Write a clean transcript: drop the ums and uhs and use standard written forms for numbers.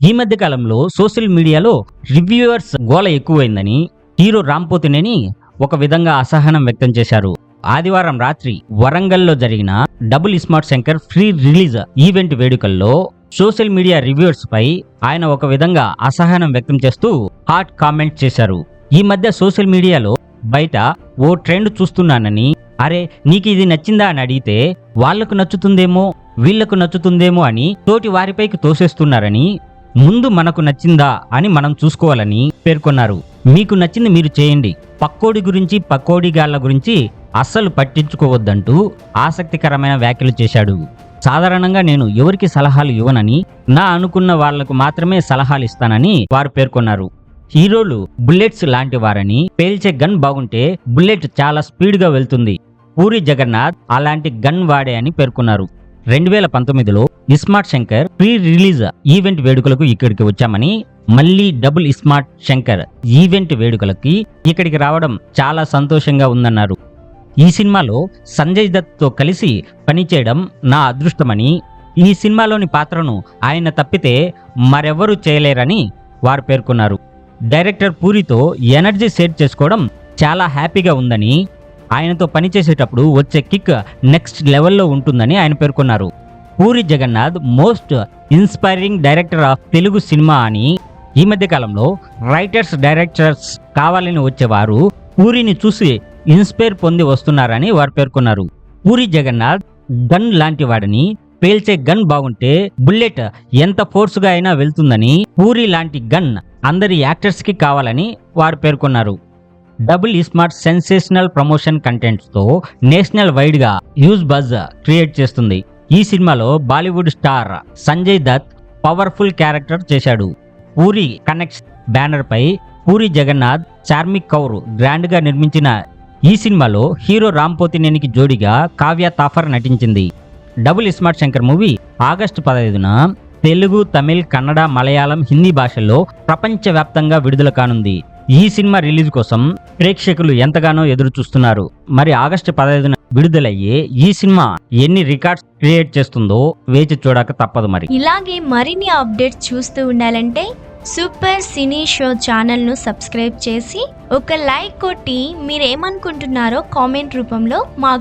ఈ మధ్య కాలంలో సోషల్ మీడియాలో రివ్యూవర్స్ గోల ఎక్కువైందని హీరో రామ్ పోతినేని ఒక విధంగా అసహనం వ్యక్తం చేశారు. ఆదివారం రాత్రి వరంగల్లో జరిగిన double iSmart Shankar free release event వేడుకల్లో సోషల్ మీడియా రివ్యూవర్స్ పై ఆయన ఒక విధంగా అసహనం వ్యక్తం చేస్తూ హాట్ కామెంట్ చేశారు. ఈ మధ్య సోషల్ మీడియాలో బయట ఓ ట్రెండ్ చూస్తున్నానని, అరే నీకు ఇది నచ్చిందా అని అడిగితే వాళ్లకు నచ్చుతుందేమో వీళ్లకు నచ్చుతుందేమో అని తోటి వారిపైకి తోసేస్తున్నారని, ముందు మనకు నచ్చిందా అని మనం చూసుకోవాలని పేర్కొన్నారు. మీకు నచ్చింది మీరు చేయండి, పక్కోడి గురించి పక్కోడిగాళ్ల గురించి అస్సలు పట్టించుకోవద్దంటూ ఆసక్తికరమైన వ్యాఖ్యలు చేశాడు. సాధారణంగా నేను ఎవరికి సలహాలు ఇవ్వనని, నా అనుకున్న వాళ్లకు మాత్రమే సలహాలు ఇస్తానని వారు పేర్కొన్నారు. హీరోలు బుల్లెట్స్ లాంటి వారని, పేల్చే గన్ బాగుంటే బుల్లెట్ చాలా స్పీడ్ గా వెళ్తుంది. పూరి జగన్నాథ్ అలాంటి గన్ వాడే అని పేర్కొన్నారు. 2019లో iSmart Shankar pre release event వేడుకలకు ఇక్కడికి వచ్చామని, మళ్ళీ డబుల్ ఇస్మార్ట్ శంకర్ ఈవెంట్ వేడుకలకి ఇక్కడికి రావడం చాలా సంతోషంగా ఉందన్నారు. ఈ సినిమాలో సంజయ్ దత్ తో కలిసి పనిచేయడం నా అదృష్టమని, ఈ సినిమాలోని పాత్రను ఆయన తప్పితే మరెవరూ చేయలేరని వారు పేర్కొన్నారు. డైరెక్టర్ పూరితో ఎనర్జీ షేర్ చేసుకోవడం చాలా హ్యాపీగా ఉందని, ఆయనతో పనిచేసేటప్పుడు వచ్చే కిక్ నెక్స్ట్ లెవెల్లో ఉంటుందని ఆయన పేర్కొన్నారు. Puri Jagannadh most inspiring director of Telugu cinema అని, ఈ మధ్య కాలంలో రైటర్స్ డైరెక్టర్స్ కావాలని వచ్చేవారు పూరిని చూసి ఇన్స్పైర్ పొంది వస్తున్నారని వారు పేర్కొన్నారు. పూరి జగన్నాథ్ గన్ లాంటి వాడని, పేల్చే గన్ బాగుంటే బుల్లెట్ ఎంత ఫోర్స్గా అయినా వెళ్తుందని, పూరి లాంటి గన్ అందరి యాక్టర్స్ కి కావాలని వారు పేర్కొన్నారు. Double iSmart sensational promotion contents తో నేషనల్ వైడ్ గా హ్యూజ్ బజ్ క్రియేట్ చేస్తుంది. ఈ సినిమాలో Bollywood star Sanjay Dutt powerful character చేశాడు. పూరి కనెక్ట్స్ బ్యానర్ పై పూరి జగన్నాథ్, చార్మిక్ కౌర్ గ్రాండ్ గా నిర్మించిన ఈ సినిమాలో హీరో రామ్ పోతినేనికి జోడిగా కావ్య తాఫర్ నటించింది. Double iSmart Shankar movie August 15న తెలుగు, తమిళ్, కన్నడ, మలయాళం, హిందీ భాషల్లో ప్రపంచవ్యాప్తంగా విడుదల కానుంది. ఈ సినిమా రిలీజ్ కోసం ప్రేక్షకులు ఎంతగానో ఎదురు చూస్తున్నారు. మరి ఆగస్టు 15న విడుదలయ్యే ఈ సినిమా ఎన్ని రికార్డ్స్ క్రియేట్ చేస్తుందో వేచి చూడక తప్పదు. మరి ఇలాగే మరిన్ని అప్డేట్స్ చూస్తూ ఉండాలంటే సూపర్ సినీ షో ఛానల్ను సబ్స్క్రైబ్ చేసి ఒక లైక్ కొట్టి మీరేమనుకుంటున్నారో కామెంట్ రూపంలో మాకు